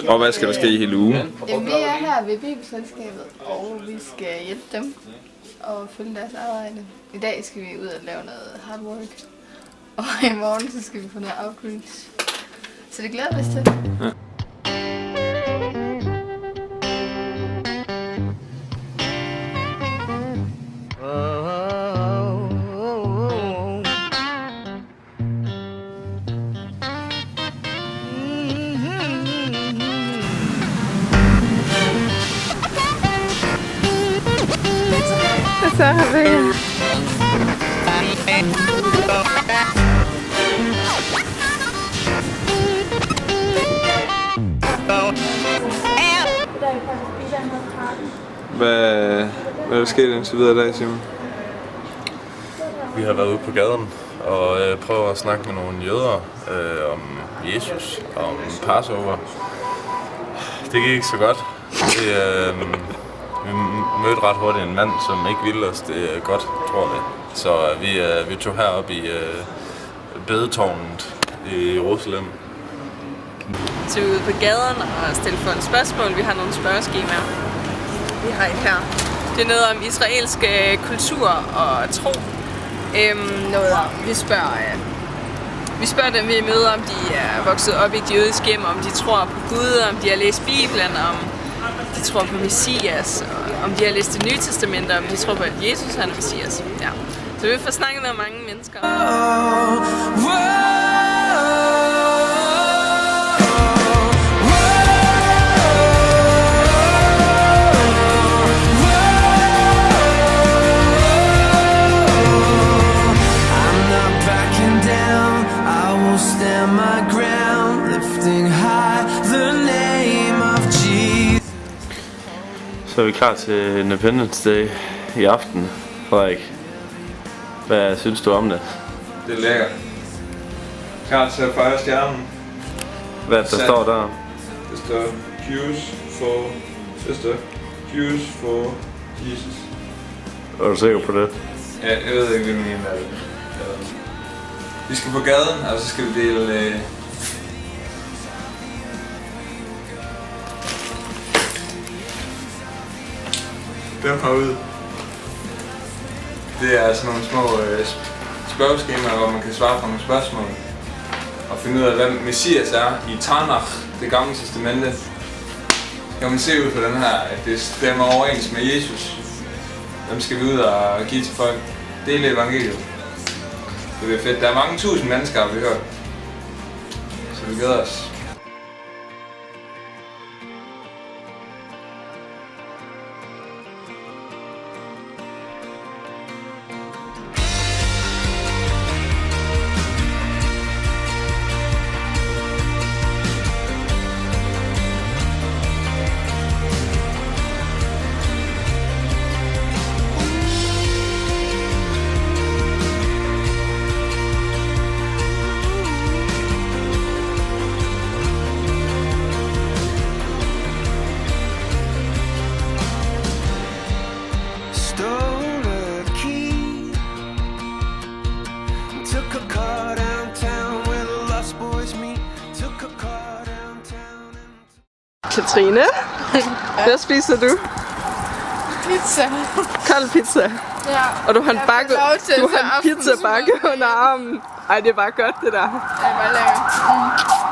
Og hvad skal der ske hele ugen? Jamen, vi er her ved Bibelselskabet, og vi skal hjælpe dem og følge deres arbejde. I dag skal vi ud og lave noget hard work, og i morgen så skal vi få noget outreach. Så det glæder vi os til. Ja. Så har vi Hvad er der sket indtil videre i dag, Simon? Vi har været ude på gaden og prøvet at snakke med nogle jøder om Jesus og om Passover. Det gik ikke så godt. Vi mødte ret hurtigt en mand, som ikke ville os det godt, tror vi. Så vi tog herop i bedetårnet i Jerusalem. Så vi er ude på gaden og stille folk spørgsmål. Vi har nogle spørgeskemaer. Vi har et her. Det er noget om israelsk kultur og tro. Noget om, vi spørger dem, vi møder, om de er vokset op i et jødisk hjem, om de tror på Gud, om de har læst Bibelen, om de tror på Messias, om de har læst det Nye Testamente, om de tror på, at Jesus er Messias. Ja. Så vi får snakket med mange mennesker. Så er vi klar til Independence Day i aften, Frederik. Hvad synes du om det? Det er lækkert. Klar til at fejre stjernen. Hvad der står der? Det står Jews for Jesus. Er du sikker på det? Ja, jeg ved ikke, hvilken en af det. Vi skal på gaden, og så skal vi dele dem herude. Det er altså nogle små spørgeskemaer, hvor man kan svare på nogle spørgsmål og finde ud af, hvad Messias er i Tanakh, det gamle testamente. Kan man se ud på den her, at det stemmer overens med Jesus. Dem skal vi ud og give til folk. Dele evangeliet. Det bliver fedt. Der er mange tusind mennesker, har vi hørt. Så vi glæder os. Katrine, hvad spiser du? Pizza. Kold pizza. Ja. Og du har en pizza bakke under armen. Ej, det er bare godt det der. Det er bare lækkert.